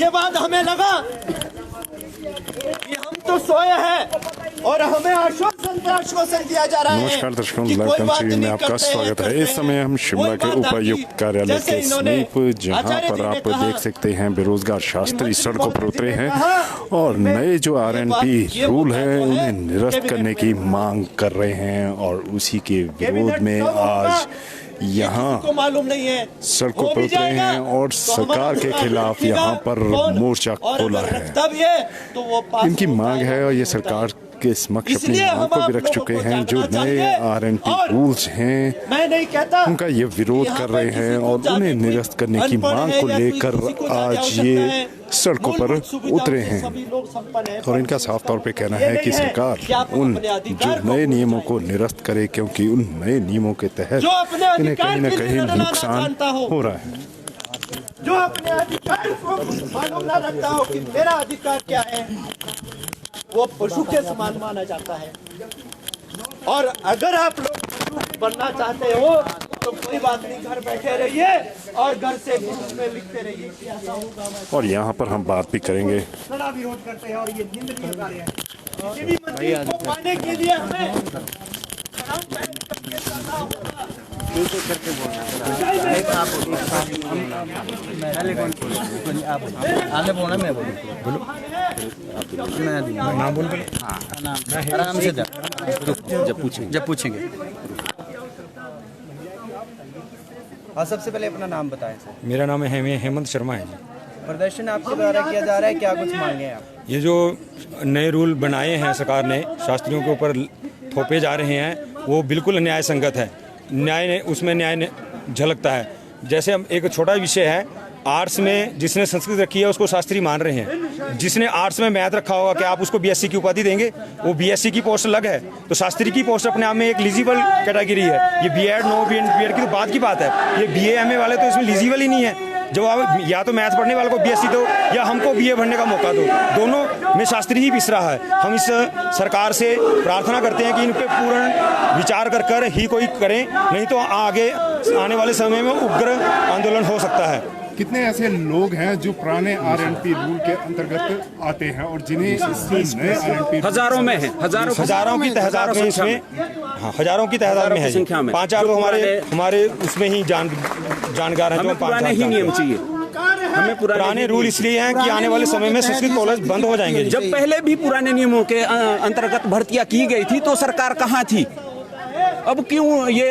उसके बाद हमें लगा कि हम तो सोए हैं और हमें आश्वासन दिया जा रहा है। नमस्कार दर्शकों, लाइव टीवी में आपका स्वागत है। इस समय हम शिमला के उपायुक्त कार्यालय के समीप, जहां पर आप देख सकते हैं बेरोजगार शास्त्री सड़कों पर उतरे हैं और नए जो RNP रूल है उन्हें निरस्त करने की मांग कर रहे हैं और उसी के विरोध में आज यहाँ मालूम नहीं है सड़कों पर उतरे हैं और सरकार के खिलाफ यहाँ पर मोर्चा खोला है। तो वो इनकी मांग है और ये सरकार के समक्ष अपनी मांग को भी रख चुके हैं। जो नए RNP रूल्स हैं मैं नहीं कहता उनका ये विरोध कर रहे हैं और उन्हें निरस्त करने की मांग को लेकर आज ये सड़कों पर उतरे हैं। और इनका साफ तौर पे कहना है कि सरकार उन जो नए नियमों को निरस्त करे, क्योंकि उन नए नियमों के तहत इन्हें कहीं न कहीं नुकसान हो रहा है। जो अपने अधिकार को मालूम ना रखता हो कि मेरा अधिकार क्या है, वो पशु के समान माना जाता है। और अगर आप लोग पशु बनना चाहते हो तो कोई बात नहीं, घर बैठे रहिए और घर से ग्रुप में लिखते रहिए कि ऐसा होगा। और यहाँ पर हम बात भी करेंगे। बड़ा विरोध करते हैं और ये निंदनीय कार्य है। किसी भी मंदिर को पाने के लिए हमें आगे बोलना, मैं बोलूँ, बोलो, नाम बोल, आराम से जब पूछेंगे। हाँ, सबसे पहले अपना नाम बताएं सर। मेरा नाम है हेमंत शर्मा है जी। प्रदर्शन आपके द्वारा किया जा रहा है, क्या कुछ मांगे हैं आप? ये जो नए रूल बनाए हैं सरकार ने, शास्त्रियों के ऊपर थोपे जा रहे हैं, वो बिल्कुल न्याय संगत है। उसमें न्याय झलकता है। जैसे हम एक छोटा विषय है, आर्ट्स में जिसने संस्कृत रखी है उसको शास्त्री मान रहे हैं। जिसने आर्ट्स में मैथ रखा होगा, क्या आप उसको BSc की उपाधि देंगे? वो BSc की पोस्ट अलग है, तो शास्त्री की पोस्ट अपने आप में एक एलिजिबल कैटेगरी है। ये B.Ed नो B.Ed की तो बात की बात है। ये BA MA वाले तो इसमें एलिजिबल ही नहीं है। जो आप या तो मैथ पढ़ने वाले को BSc दो या हमको BA भरने का मौका दो, दोनों में शास्त्री ही पिस रहा है। हम इस सरकार से प्रार्थना करते हैं कि इन पे पूर्ण विचार कर ही कोई करें, नहीं तो आगे आने वाले समय में उग्र आंदोलन हो सकता है। कितने ऐसे लोग हैं जो पुराने RNP रूल के अंतर्गत आते हैं और जिन्हें नए RNP हजारों में है, हजारों की तादाद में इसमें, हाँ, हजारों की तादाद में है। संख्या में 5-4 तो हमारे उसमें ही जानकार हैं। हमें पुराने ही नियम चाहिए। हमें पुराने रूल इसलिए हैं कि आने वाले समय में संस्कृत कॉलेज बंद हो जाएंगे। जब पहले भी पुराने नियमों के अंतर्गत भर्तियां की गई थी तो सरकार कहाँ थी? अब क्यों ये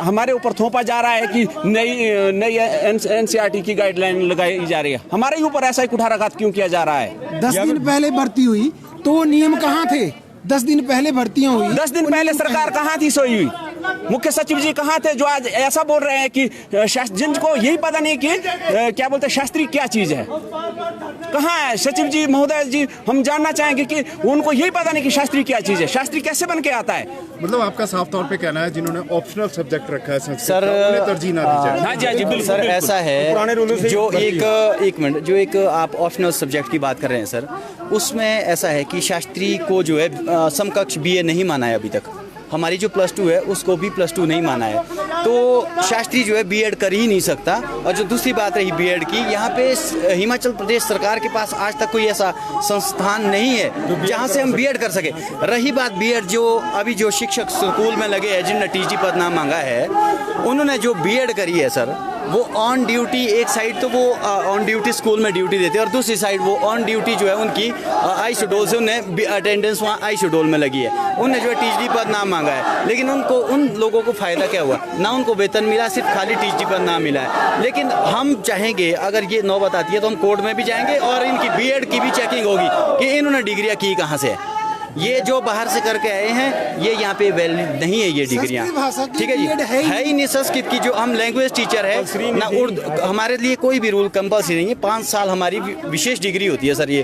हमारे ऊपर थोपा जा रहा है कि नई NCERT की गाइडलाइन लगाई जा रही है? हमारे ही ऊपर ऐसा ही कुठाराघात क्यों किया जा रहा है? 10 दिन पहले भर्ती हुई तो वो नियम कहाँ थे? 10 दिन पहले भर्तियां हुई, 10 दिन पहले सरकार कहाँ थी सोई हुई? मुख्य सचिव जी कहाँ थे जो आज ऐसा बोल रहे हैं कि जिनको यही पता नहीं कि क्या बोलते शास्त्री क्या चीज है? कहाँ है सचिव जी महोदय जी? हम जानना चाहेंगे कि उनको यही पता नहीं कि शास्त्री क्या चीज है, शास्त्री कैसे बन के आता है। मतलब आपका साफ तौर पे कहना है जिन्होंने ऑप्शनल सब्जेक्ट रखा है सर, उन्हें तरजीह ना दी जाए। हाँ जी बिल्कुल सर, ऐसा है पुराने रूलों से जो एक मिनट, जो एक आप ऑप्शनल सब्जेक्ट की बात कर रहे हैं सर, उसमें ऐसा है कि शास्त्री को जो है समकक्ष BA नहीं माना है अभी तक। हमारी जो +2 है उसको भी +2 नहीं माना है, तो शास्त्री जो है B.Ed कर ही नहीं सकता। और जो दूसरी बात रही B.Ed की, यहाँ पे हिमाचल प्रदेश सरकार के पास आज तक कोई ऐसा संस्थान नहीं है जहाँ से हम B.Ed कर सके। रही बात B.Ed, जो अभी जो शिक्षक स्कूल में लगे हैं जिन्होंने TG पद नाम मांगा है, उन्होंने जो B.Ed करी है सर, वो ऑन ड्यूटी, एक साइड तो वो ऑन ड्यूटी स्कूल में ड्यूटी देते हैं और दूसरी साइड वो ऑन ड्यूटी जो है उनकी आई शेड्यूल से उन्हें अटेंडेंस वहाँ आई शेड्यूल में लगी है। उन्हें जो है TG पद नाम मांगा है, लेकिन उन लोगों को फायदा क्या हुआ? ना उनको वेतन मिला, सिर्फ खाली TG पद नाम मिला है। लेकिन हम चाहेंगे, अगर ये नौबत आती है तो हम कोर्ट में भी जाएंगे और इनकी B.Ed की भी चेकिंग होगी कि इन्होंने डिग्रियाँ की कहाँ से है। ये जो बाहर से करके आए हैं ये यहाँ पे वैलिड नहीं है ये डिग्रियाँ, ठीक है जी, है ही नहीं संस्कृत की। जो हम लैंग्वेज टीचर है ना, उर्दू, हमारे लिए कोई भी रूल कंपल्सरी नहीं है। 5 साल हमारी विशेष डिग्री होती है सर। ये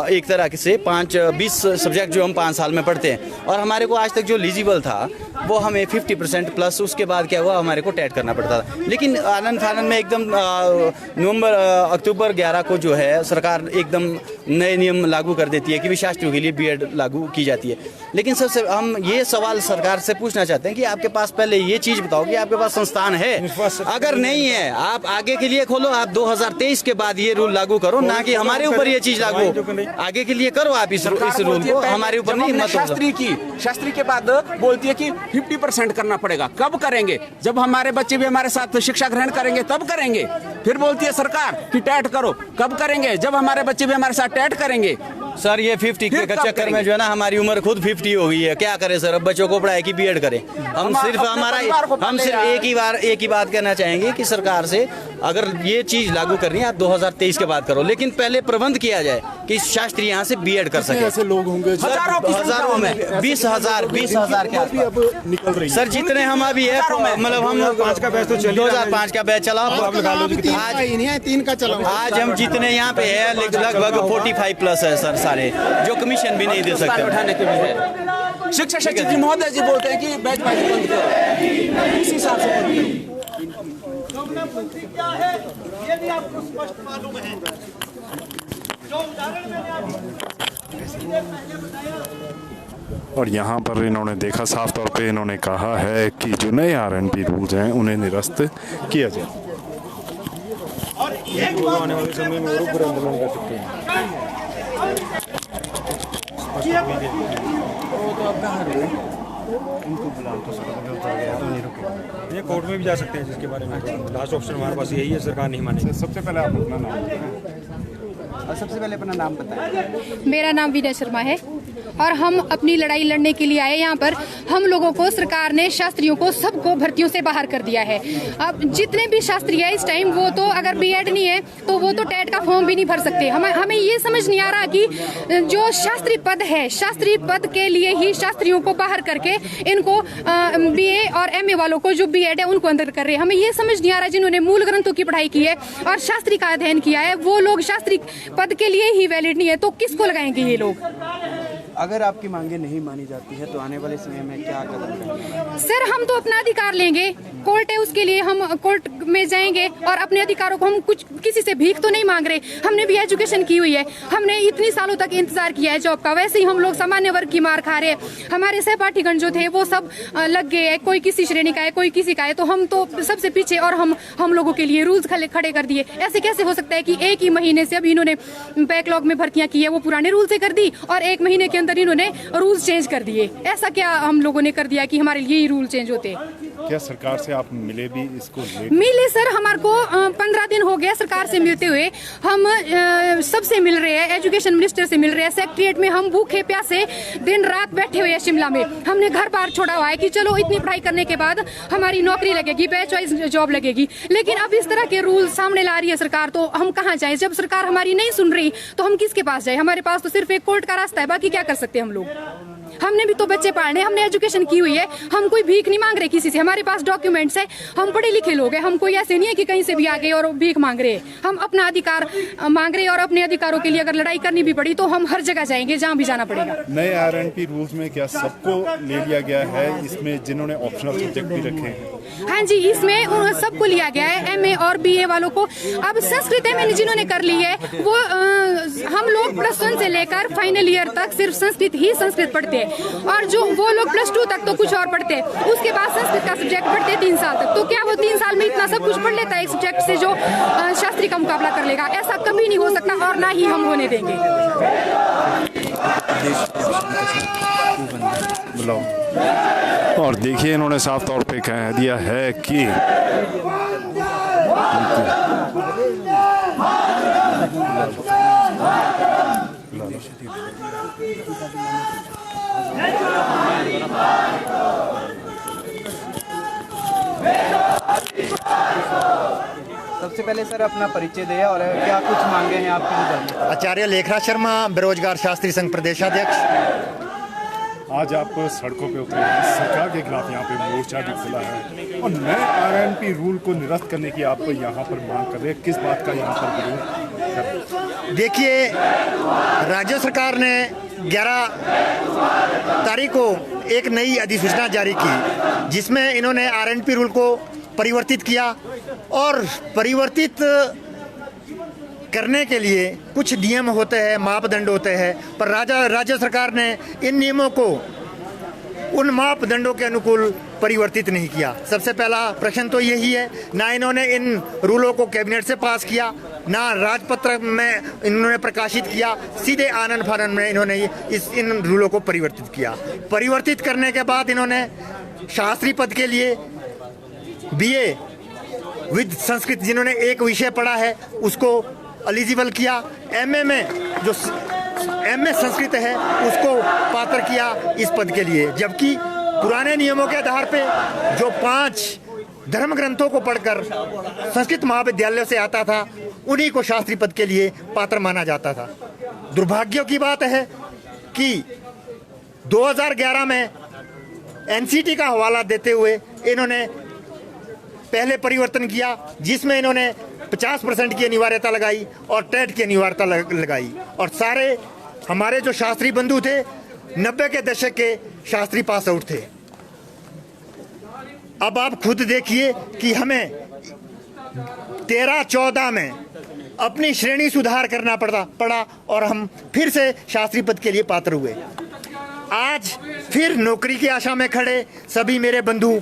एक तरह से 20 सब्जेक्ट जो हम 5 साल में पढ़ते हैं, और हमारे को आज तक जो एलिजिबल था वो हमें 50% प्लस, उसके बाद क्या हुआ, हमारे को टेट करना पड़ता था। लेकिन आनंद फानंद में एकदम अक्टूबर 11 को जो है सरकार एकदम नए नियम लागू कर देती है कि शास्त्रियों के लिए B.Ed लागू की जाती है। लेकिन सबसे हम ये सवाल सरकार से पूछना चाहते हैं कि आपके पास पहले ये चीज़ बताओ कि आपके पास संस्थान है, अगर नहीं है आप आगे के लिए खोलो, आप 2023 के बाद ये रूल लागू करो, ना कि हमारे ऊपर ये चीज़ लागू हो। आगे के लिए करो आप इस रूल को, हमारे ऊपर नहीं मत। शास्त्री के बाद बोलती है कि 50% करना पड़ेगा। कब करेंगे? जब हमारे बच्चे भी हमारे साथ शिक्षा ग्रहण करेंगे तब करेंगे। फिर बोलती है सरकार कि टेट करो, कब करेंगे? जब हमारे बच्चे भी हमारे साथ टेट करेंगे। सर ये 50 के चक्कर में जो है ना हमारी उम्र खुद 50 हो गई है, क्या करें सर? अब बच्चों को पढ़ाए कि बीएड करें? हम सिर्फ एक ही बात कहना चाहेंगे कि सरकार से अगर ये चीज लागू करनी है आप 2023 के बाद करो, लेकिन पहले प्रबंध किया जाए कि शास्त्री यहाँ से बीएड कर सके। ऐसे लोग होंगे हजारों में 20,000 क्या निकल रही सर, जितने हम अभी है, मतलब हम 2005 का बैच चला, आज 3 का चला। आज हम जितने यहाँ पे है लगभग 45 प्लस है सर, सारे जो कमीशन भी नहीं दे सकते। उठाने के लिए शिक्षा सचिव जी महोदय जी बोलते हैं कि बैच बंद करो, इस हिसाब से बंद करो। क्या है ये भी आपको स्पष्ट मालूम है। जो उदाहरण मैंने आपको बताया, और यहाँ पर इन्होंने देखा साफ तौर पे इन्होंने कहा है कि जो नए आरएनपी रूल्स हैं उन्हें निरस्त किया जाए। और एक बात आने वाले समय में और ऊपर आंदोलन कर सकते हैं। ये कोर्ट में भी जा सकते हैं, जिसके बारे में लास्ट ऑप्शन हमारे पास यही है, सरकार नहीं मानेगी। सबसे पहले आप अपना नाम और सबसे पहले अपना नाम बताएं। मेरा नाम विनय शर्मा है और हम अपनी लड़ाई लड़ने के लिए आए यहाँ पर। हम लोगों को सरकार ने, शास्त्रियों को, सबको भर्तियों से बाहर कर दिया है। अब जितने भी शास्त्री है इस टाइम, वो तो अगर बीएड नहीं है तो वो तो टेट का फॉर्म भी नहीं भर सकते। हमें ये समझ नहीं आ रहा कि जो शास्त्री पद है, शास्त्री पद के लिए ही शास्त्रियों को बाहर करके इनको बीए और एमए वालों को जो बीएड है उनको अंदर कर रहे हैं। हमें ये समझ नहीं आ रहा, जिन्होंने मूल ग्रंथों की पढ़ाई की है और शास्त्री का अध्ययन किया है, वो लोग शास्त्री पद के लिए ही वैलिड नहीं है, तो किसको लगाएंगे ये लोग? अगर आपकी मांगे नहीं मानी जाती है तो आने वाले समय में क्या कदम उठाएंगे? सर हम तो अपना अधिकार लेंगे, कोर्ट है उसके लिए हम कोर्ट में जाएंगे और अपने अधिकारों को, हम कुछ किसी से भीख तो नहीं मांग रहे। हमने भी एजुकेशन की हुई है, हमने इतनी सालों तक इंतजार किया है जॉब का। वैसे ही हम लोग सामान्य वर्ग की मार खा रहे हैं। हमारे सहपाठीगण जो थे वो सब लग गए हैं, कोई किसी श्रेणी का है, कोई किसी का है, तो हम तो सबसे पीछे। और हम लोगों के लिए रूल्स खड़े कर दिए। ऐसे कैसे हो सकता है कि एक ही महीने से अभी इन्होंने बैकलॉग में भर्तियां की है वो पुराने रूल से कर दी और एक महीने के अंदर इन्होंने रूल्स चेंज कर दिए। ऐसा क्या हम लोगों ने कर दिया कि हमारे लिए ही रूल चेंज होते? क्या सरकार से आप मिले भी इसको मिले सर, हमारे को 15 दिन हो गया सरकार से मिलते हुए। हम सबसे मिल रहे हैं, एजुकेशन मिनिस्टर से मिल रहे हैं, सेक्रेटरीट में हम भूखे प्यासे दिन रात बैठे हुए हैं शिमला में। हमने घर बार छोड़ा हुआ है कि चलो इतनी पढ़ाई करने के बाद हमारी नौकरी लगेगी, बैच वाइज जॉब लगेगी। लेकिन अब इस तरह के रूल सामने ला रही है सरकार, तो हम कहाँ जाए? जब सरकार हमारी नहीं सुन रही तो हम किसके पास जाए? हमारे पास तो सिर्फ एक कोर्ट का रास्ता है, बाकी क्या कर सकते हैं हम लोग? हमने भी तो बच्चे पालने, हमने एजुकेशन की हुई है, हम कोई भीख नहीं मांग रहे किसी से। हमारे पास डॉक्यूमेंट्स है, हम पढ़े लिखे लोग हैं, हम कोई ऐसे नहीं है कि कहीं से भी आ गए और भीख मांग रहे हैं। हम अपना अधिकार मांग रहे हैं और अपने अधिकारों के लिए अगर लड़ाई करनी भी पड़ी तो हम हर जगह जाएंगे जहाँ भी जाना पड़ेगा। नए आरएनपी रूल्स में क्या सबको ले लिया गया है, इसमें जिन्होंने ऑप्शनल सब्जेक्ट भी रखे हैं? हाँ जी, इसमें सबको लिया गया है, एमए और बीए वालों को। अब संस्कृत एमए जिन्होंने कर ली है वो हम लोग +1 से लेकर फाइनल ईयर तक सिर्फ संस्कृत पढ़ते हैं, और जो वो लोग +2 तक तो कुछ और पढ़ते हैं। उसके बाद संस्कृत का सब्जेक्ट पढ़ते हैं 3 साल तक। तो क्या वो 3 साल में इतना सब कुछ पढ़ लेता है एक सब्जेक्ट से जो शास्त्री का मुकाबला कर लेगा? ऐसा कभी नहीं हो सकता और ना ही हम होने देंगे। और देखिए इन्होंने साफ तौर पे कह दिया है कि सबसे पहले सर अपना परिचय दें और क्या कुछ मांगे हैं आपकी? आचार्य लेखराज शर्मा, बेरोजगार शास्त्री संघ प्रदेशाध्यक्ष। आज आप सड़कों पे उतरे हैं, सरकार के खिलाफ यहाँ पे मोर्चा भी खुला है और नए आरएनपी रूल को निरस्त करने की आप यहाँ पर मांग कर रहे हैं। किस बात का यहाँ पर विरोध कर रहे हैं? देखिए, राज्य सरकार ने 11 तारीख को एक नई अधिसूचना जारी की जिसमें इन्होंने आरएनपी रूल को परिवर्तित किया और परिवर्तित करने के लिए कुछ नियम होते हैं, मापदंड होते हैं, पर राज्य सरकार ने इन नियमों को उन मापदंडों के अनुकूल परिवर्तित नहीं किया। सबसे पहला प्रश्न तो यही है, ना इन्होंने इन रूलों को कैबिनेट से पास किया, ना राजपत्र में इन्होंने प्रकाशित किया, सीधे आनन फानन में इन्होंने इन रूलों को परिवर्तित किया। परिवर्तित करने के बाद इन्होंने शास्त्री पद के लिए बीए विद संस्कृत जिन्होंने एक विषय पढ़ा है उसको एलिजिबल किया। एमए में जो एमए संस्कृत है उसको पात्र किया इस पद के लिए, जबकि पुराने नियमों के आधार पे जो 5 धर्म ग्रंथों को पढ़कर संस्कृत महाविद्यालय से आता था उन्हीं को शास्त्री पद के लिए पात्र माना जाता था। दुर्भाग्य की बात है कि 2011 में एनसीटी का हवाला देते हुए इन्होंने पहले परिवर्तन किया, जिसमें इन्होंने 50% की अनिवार्यता लगाई और टेट की अनिवार्यता लगाई, और सारे हमारे जो शास्त्री बंधु थे 90 के दशक के शास्त्री पास आउट थे। अब आप खुद देखिए कि हमें 13-14 में अपनी श्रेणी सुधार करना पड़ा और हम फिर से शास्त्री पद के लिए पात्र हुए। आज फिर नौकरी की आशा में खड़े सभी मेरे बंधु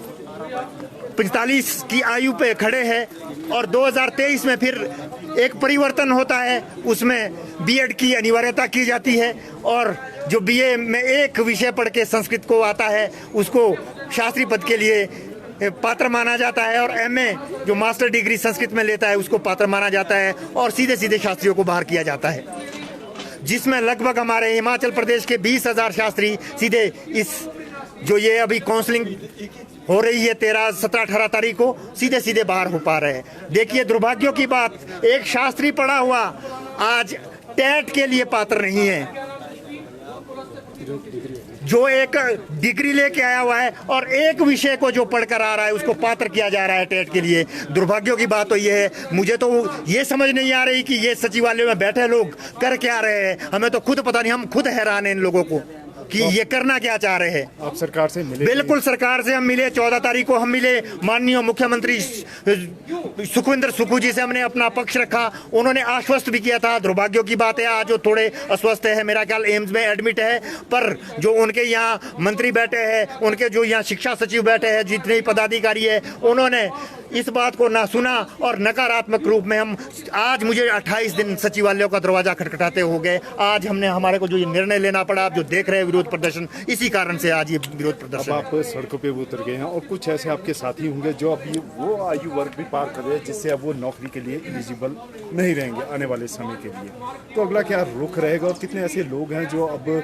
45 की आयु पे खड़े हैं और 2023 में फिर एक परिवर्तन होता है, उसमें बीएड की अनिवार्यता की जाती है और जो बीए में एक विषय पढ़ के संस्कृत को आता है उसको शास्त्री पद के लिए पात्र माना जाता है, और एमए जो मास्टर डिग्री संस्कृत में लेता है उसको पात्र माना जाता है और सीधे सीधे शास्त्रियों को बाहर किया जाता है, जिसमें लगभग हमारे हिमाचल प्रदेश के 20,000 शास्त्री सीधे इस जो ये अभी काउंसलिंग हो रही है 13, 17, 18 तारीख को सीधे सीधे बाहर हो पा रहे हैं। देखिए दुर्भाग्यों की बात, एक शास्त्री पढ़ा हुआ आज टेट के लिए पात्र नहीं है, जो एक डिग्री लेके आया हुआ है और एक विषय को जो पढ़कर आ रहा है उसको पात्र किया जा रहा है टेट के लिए। दुर्भाग्यों की बात तो ये है, मुझे तो ये समझ नहीं आ रही कि ये सचिवालय में बैठे लोग कर क्या रहे हैं, हमें तो खुद पता नहीं, हम खुद हैरान हैं इन लोगों को कि ये करना क्या चाह रहे हैं। आप सरकार से मिले? बिल्कुल सरकार से हम मिले, 14 तारीख को हम मिले, माननीय मुख्यमंत्री सुखविंदर सुक्खू जी से हमने अपना पक्ष रखा, उन्होंने आश्वस्त भी किया था। दुर्भाग्यों की बात है आज वो थोड़े अस्वस्थ है, मेरा ख्याल एम्स में एडमिट है, पर जो उनके यहाँ मंत्री बैठे हैं, उनके जो यहाँ शिक्षा सचिव बैठे हैं, जितने ही पदाधिकारी है, उन्होंने इस बात को ना सुना और नकारात्मक रूप में हम आज मुझे 28 दिन सचिवालयों का दरवाजा खटखटाते हो गए। आज हमने हमारे को जो ये निर्णय लेना पड़ा, आप जो देख रहे हैं विरोध प्रदर्शन, इसी कारण से आज ये विरोध प्रदर्शन। अब आप सड़कों पे उतर गए हैं और कुछ ऐसे आपके साथी होंगे जो अब ये वो आयु वर्ग भी पार कर रहे हैं जिससे अब वो नौकरी के लिए एलिजिबल नहीं रहेंगे आने वाले समय के लिए, तो अगला क्या रुख रहेगा और कितने ऐसे लोग हैं जो अब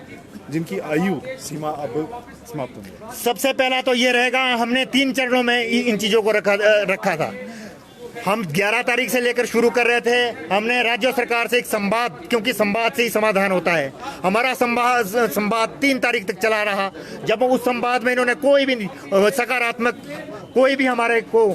जिनकी आयु सीमा अब समाप्त होगी? सबसे पहला तो ये रहेगा, हमने 3 चरणों में इन चीजों को रखा था। हम 11 तारीख से लेकर शुरू कर रहे थे, हमने राज्य सरकार से एक संवाद, क्योंकि संवाद से ही समाधान होता है, हमारा संवाद 3 तारीख तक चला रहा। जब उस संवाद में इन्होंने कोई भी सकारात्मक कोई भी हमारे को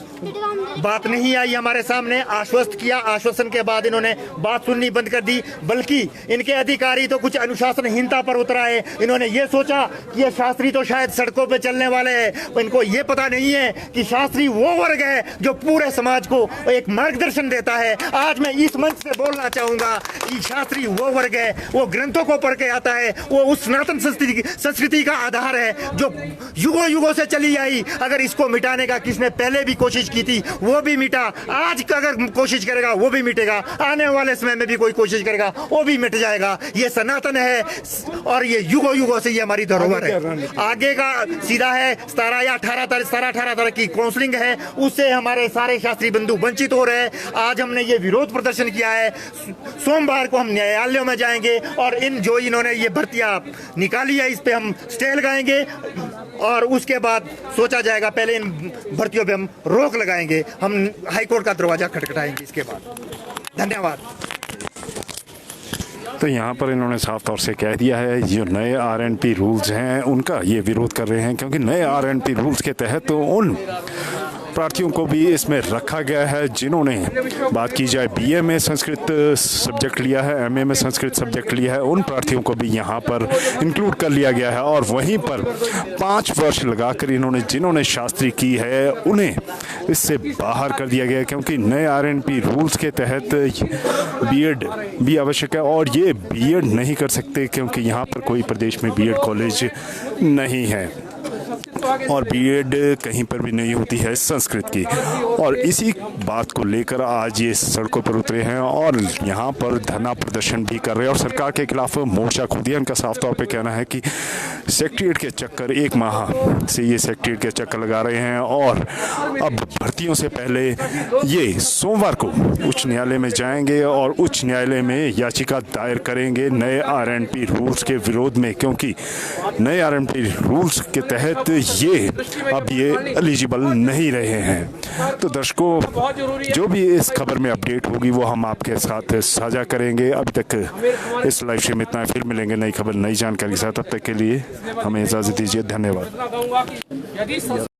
बात नहीं आई, हमारे सामने आश्वस्त किया, आश्वासन के बाद इन्होंने बात सुननी बंद कर दी, बल्कि इनके अधिकारी तो कुछ अनुशासनहीनता पर उतर आए। इन्होंने ये सोचा कि ये शास्त्री तो शायद सड़कों पे चलने वाले हैं, इनको ये पता नहीं है कि शास्त्री वो वर्ग है जो पूरे समाज को एक मार्गदर्शन देता है। आज मैं इस मंच से बोलना चाहूंगा कि शास्त्री वो वर्ग है, वो ग्रंथों को पढ़ के आता है, वो उस सनातन संस्कृति का आधार है जो युगों युगों से चली आई। अगर इसको मिटाने का किसने पहले भी कोशिश की थी वो भी मिटा, आज अगर कोशिश करेगा वो भी मिटेगा, आने वाले समय में भी कोई कोशिश करेगा वो भी मिट जाएगा। ये सनातन है और ये युगों युगों से ये हमारी धरोहर है। आगे का सीधा है 17 या 18 तारीख की काउंसलिंग है, उससे हमारे सारे शास्त्री बंधु वंचित हो रहे हैं। आज हमने ये विरोध प्रदर्शन किया है, सोमवार को हम न्यायालयों में जाएंगे और इन जो इन्होंने ये भर्तियां निकाली है इस पे हम स्टे लगाएंगे और उसके बाद सोचा जाएगा, पहले इन भर्तियों पे हम रोक लगाएंगे, हम हाईकोर्ट का दरवाजा खटखटाएंगे इसके बाद। धन्यवाद। तो यहाँ पर इन्होंने साफ तौर से कह दिया है जो नए आरएनपी रूल्स हैं उनका ये विरोध कर रहे हैं, क्योंकि नए आरएनपी रूल्स के तहत तो उन प्रार्थियों को भी इसमें रखा गया है जिन्होंने, बात की जाए बीए में संस्कृत सब्जेक्ट लिया है, एमए में संस्कृत सब्जेक्ट लिया है, उन प्रार्थियों को भी यहाँ पर इंक्लूड कर लिया गया है। और वहीं पर 5 वर्ष लगाकर इन्होंने जिन्होंने शास्त्री की है उन्हें इससे बाहर कर दिया गया, क्योंकि नए आरएनपी रूल्स के तहत बीएड भी आवश्यक है और ये बीएड नहीं कर सकते क्योंकि यहाँ पर कोई प्रदेश में बीएड कॉलेज नहीं है। और बीएड कहीं पर भी नहीं होती है संस्कृत की। और इसी बात को लेकर आज ये सड़कों पर उतरे हैं और यहाँ पर धरना प्रदर्शन भी कर रहे हैं और सरकार के खिलाफ मोर्चा खोल दिया। इनका साफ तौर पे कहना है कि सेक्रेटरीट के चक्कर 1 माह से ये सेक्रेटरीट के चक्कर लगा रहे हैं और अब भर्तियों से पहले ये सोमवार को उच्च न्यायालय में जाएंगे और उच्च न्यायालय में याचिका दायर करेंगे नए आरएनपी रूल्स के विरोध में, क्योंकि नए आरएनपी रूल्स के तहत ये एलिजिबल नहीं रहे हैं। तो दर्शकों, जो भी इस खबर में अपडेट होगी वो हम आपके साथ साझा करेंगे। अभी तक इस लाइव स्ट्रीम में इतना, फिर मिलेंगे नई खबर नई जानकारी के साथ। तब तक के लिए हमें इजाज़त दीजिए। धन्यवाद।